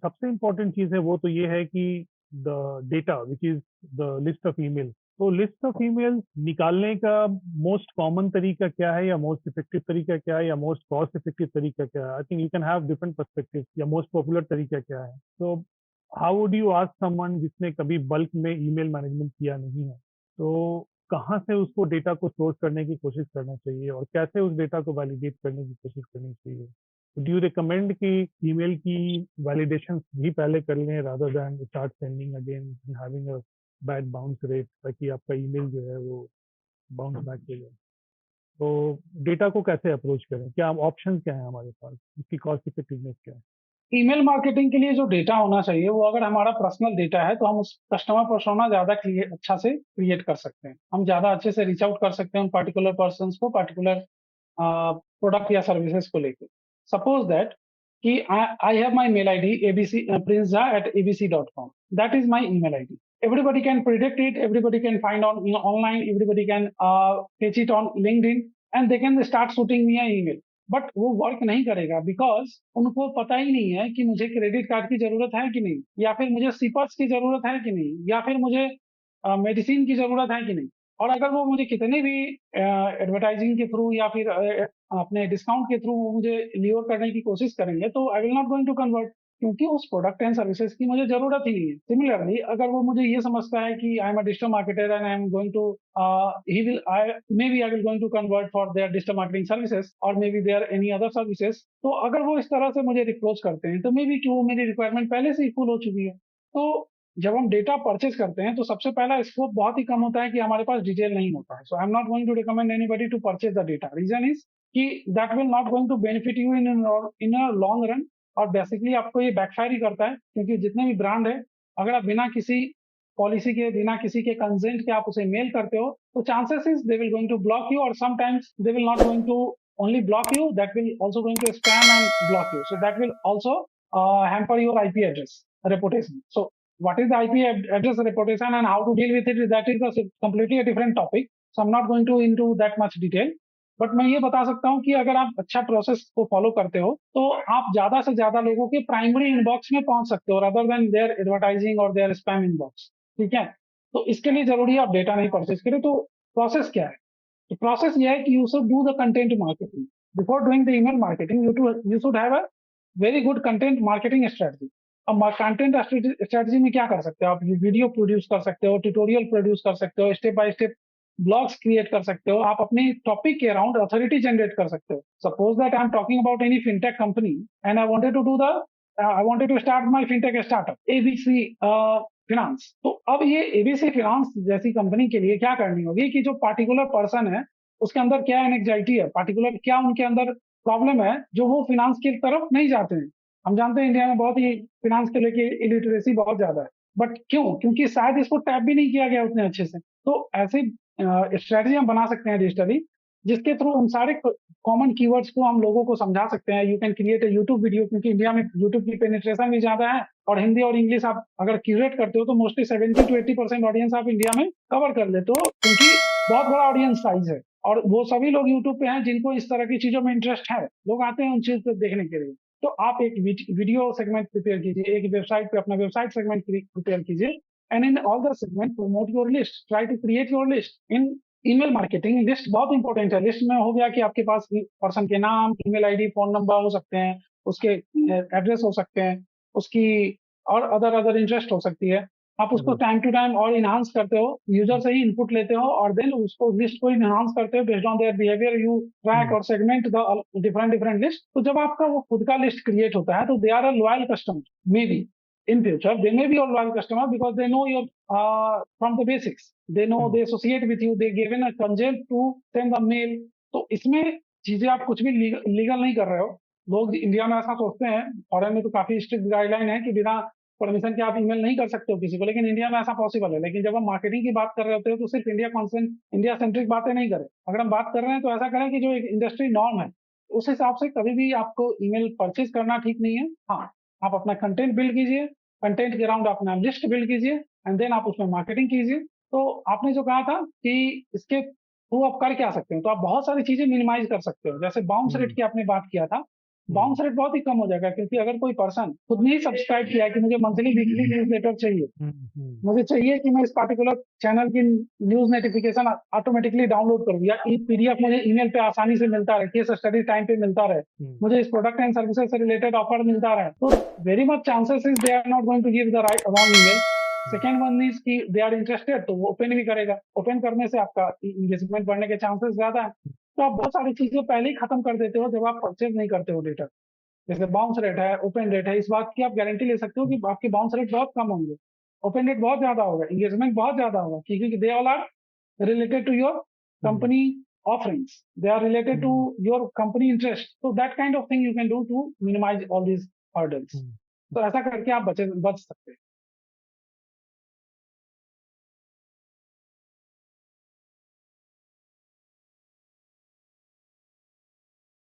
सबसे इम्पोर्टेंट चीज है वो तो ये है कि the data which is the list of email. तो लिस्ट ऑफ ईमेल निकालने का मोस्ट कॉमन तरीका क्या है, या मोस्ट इफेक्टिव तरीका क्या है, या मोस्ट कॉस्ट इफेक्टिव तरीका क्या है? I think you can have different perspective. या मोस्ट पॉपुलर तरीका क्या है? तो how would you ask someone जिसने कभी बल्क में ईमेल मैनेजमेंट किया नहीं है, तो कहाँ से उसको डेटा को सोर्स करने की कोशिश करना चाहिए और कैसे उस डेटा को वैलिडेट करने की कोशिश करनी चाहिए? डू यू रिकमेंड कि ईमेल की वैलिडेशन भी पहले कर लें rather than start sending again and having a bad bounce rate, ताकि आपका ईमेल जो है वो बाउंस बैक हो जाए? तो डेटा को कैसे अप्रोच करें, क्या ऑप्शन क्या है हमारे पास, इसकी कॉस्ट इफेक्टिवनेस क्या है? ईमेल मार्केटिंग के लिए जो डेटा होना चाहिए वो अगर हमारा पर्सनल डेटा है तो हम उस कस्टमर पर्सोना ज्यादा अच्छा से क्रिएट कर सकते हैं। हम ज्यादा अच्छे से रीच आउट कर सकते हैं उन पर्टिकुलर पर्सन को पर्टिकुलर प्रोडक्ट या सर्विसेज को लेके। सपोज दैट कि I have my mail I D abc prince@abc.com, that is my email ID. Everybody can predict it, everybody can find on online, everybody can fetch it on LinkedIn and they can start shooting me an email. But वो work नहीं करेगा because उनको पता ही नहीं है कि मुझे credit card की जरूरत है कि नहीं, या फिर मुझे सीपर्स की जरूरत है कि नहीं, या फिर मुझे मेडिसिन की जरूरत है कि नहीं। और अगर वो मुझे कितने भी एडवर्टाइजिंग के थ्रू या फिर अपने डिस्काउंट के थ्रू वो मुझे ल्योर करने की कोशिश करेंगे तो I will not going to convert, क्योंकि उस प्रोडक्ट एंड सर्विसेज की मुझे जरूरत ही नहीं है। सिमिलरली अगर वो मुझे ये समझता है कि I am a digital marketer and I am going to he will I maybe I will going to convert for their digital marketing services or maybe their any other services, तो अगर वो इस तरह से मुझे रिप्रोच करते हैं तो मे बी कि वो मेरी रिक्वायरमेंट पहले से ही फुल हो चुकी है। तो जब हम डेटा परचेज करते हैं तो सबसे पहला स्कोप बहुत ही कम होता है कि हमारे पास डिटेल नहीं होता है। So I am not going to recommend anybody to purchase the data. Reason is कि that will not going to benefit you in a long run, और बेसिकली आपको ये बैकफायर ही करता है, क्योंकि जितने भी ब्रांड है अगर आप बिना किसी पॉलिसी के बिना किसी के कंसेंट के आप उसे मेल करते हो तो chances is they will going to block you, और sometimes they will not going to only block you, that will also going to spam and block you, so that will also hamper your IP address reputation. So what is the IP address reputation and how to deal with it, that is a completely a different topic, so I'm not going to into that much detail. But मैं ये बता सकता हूँ कि अगर आप अच्छा process को फॉलो करते हो तो आप ज्यादा से ज्यादा लोगों के प्राइमरी इनबॉक्स में पहुंच सकते हो रादर देन देयर एडवर्टाइजिंग और देयर स्पैम इनबॉक्स। ठीक है, तो इसके लिए जरूरी है आप डेटा नहीं परचेज करें। तो प्रोसेस क्या है? तो प्रोसेस ये है कि you should do the content marketing before doing the email marketing. You should have a very good content marketing strategy. अब कंटेंट स्ट्रेटजी में क्या कर सकते हो आप? वीडियो प्रोड्यूस कर सकते हो, ट्यूटोरियल प्रोड्यूस कर सकते हो, step by step blogs create कर सकते हो, आप अपने टॉपिक के अराउंड अथॉरिटी जनरेट कर सकते हो। Suppose that I am talking about any fintech company and I wanted to do the I wanted to start my fintech startup ABC finance. तो अब ये एबीसी फिनांस जैसी कंपनी के लिए क्या करनी होगी कि जो पार्टिकुलर पर्सन है उसके अंदर क्या एंग्जाइटी है, पार्टिकुलर क्या उनके अंदर प्रॉब्लम है जो वो फिनांस की तरफ नहीं जाते हैं। हम जानते हैं इंडिया में बहुत ही फिनांस के लेके इलिटरेसी बहुत ज्यादा है, बट क्यों? क्योंकि शायद इसको टैप भी नहीं किया गया उतने अच्छे से। तो ऐसे स्ट्रेटजी हम बना सकते हैं डिजिटली, जिसके थ्रू उन सारे कॉमन कीवर्ड्स को हम लोगों को समझा सकते हैं। You can create a YouTube video, क्योंकि इंडिया में यूट्यूब की पेनिट्रेशन भी ज्यादा है और हिंदी और इंग्लिश आप अगर क्यूरेट करते हो तो मोस्टली 70 to 80% ऑडियंस आप इंडिया में कवर कर लेते हो, क्योंकि बहुत बड़ा ऑडियंस साइज है और वो सभी लोग यूट्यूब पे हैं जिनको इस तरह की चीजों में इंटरेस्ट है। लोग आते हैं उन चीज को देखने के लिए। तो आप एक वीडियो सेगमेंट प्रिपेयर कीजिए, एक वेबसाइट पे अपना वेबसाइट सेगमेंट प्रिपेयर कीजिए, and in all the segment promote your list, try to create your list. In email marketing list बहुत इंपॉर्टेंट है। लिस्ट में हो गया कि आपके पास पर्सन के नाम, ईमेल आईडी, फोन नंबर हो सकते हैं, उसके एड्रेस हो सकते हैं, उसकी और अदर इंटरेस्ट हो सकती है। आप उसको टाइम टू टाइम और इनहांस करते हो, यूजर से ही इनपुट लेते हो और देन उसको लिस्ट को इनहांस करते हो based on their behaviour. You track और सेगमेंट द डिफरेंट लिस्ट। तो जब आपका वो खुद का लिस्ट क्रिएट होता है तो they are a loyal customer. May be in future they may be your loyal customer because they know your from the basics, they know, they associate with you, they given a consent to send a mail। तो इसमें चीजें आप कुछ भी legal नहीं कर रहे हो। लोग इंडिया में ऐसा सोचते हैं, फॉरेन में तो काफी स्ट्रिक्ट गाइडलाइन है कि बिना परमिशन के आप ईमेल नहीं कर सकते हो किसी को, लेकिन इंडिया में ऐसा पॉसिबल है। लेकिन जब हम मार्केटिंग की बात कर रहे होते हैं तो सिर्फ इंडिया सेंट्रिक बातें नहीं करें। अगर हम बात कर रहे हैं तो ऐसा करें कि जो एक इंडस्ट्री नॉर्म है उस हिसाब से कभी भी आपको ईमेल परचेज करना ठीक नहीं है। हाँ, आप अपना कंटेंट बिल्ड कीजिए, कंटेंट के अराउंड अपना लिस्ट बिल्ड कीजिए एंड देन आप उसमें मार्केटिंग कीजिए। तो आपने जो कहा था कि इसके थ्रू आप कर क्या सकते हैं, तो आप बहुत सारी चीजें मिनिमाइज कर सकते हो। जैसे बाउंस रेट की आपने बात किया था, बाउंस रेट बहुत ही कम हो जाएगा, क्योंकि अगर कोई पर्सन खुद ने ही सब्सक्राइब किया है कि मुझे मंथली वीकली न्यूज़लेटर चाहिए, मुझे चाहिए कि मैं इस पार्टिकुलर चैनल की न्यूज़ नोटिफिकेशन ऑटोमेटिकली डाउनलोड करूँ, या पीडीएफ मुझे ईमेल पे आसानी से मिलता रहे, केस स्टडी टाइम पे मिलता रहे, मुझे इस प्रोडक्ट एंड सर्विसेज से रिलेटेड ऑफर मिलता रहे, तो very much chances is they are not going to give the right wrong email. Second one is they are are interested, तो वो ओपन भी करेगा, ओपन करने से आपका इंगेजमेंट बढ़ने के चांसेस ज्यादा है। तो आप बहुत सारी चीजें पहले ही खत्म कर देते हो जब आप परचेज नहीं करते हो डेटा। जैसे बाउंस रेट है, ओपन रेट है, इस बात की आप गारंटी ले सकते हो कि आपके बाउंस रेट बहुत कम होंगे, ओपन रेट बहुत ज्यादा होगा, इंगेजमेंट बहुत ज्यादा होगा, क्योंकि they all are related to your company offerings. They are related to your company interest. So that kind of thing you can do to minimize all these hurdles. तो ऐसा करके आप बच सकते हैं।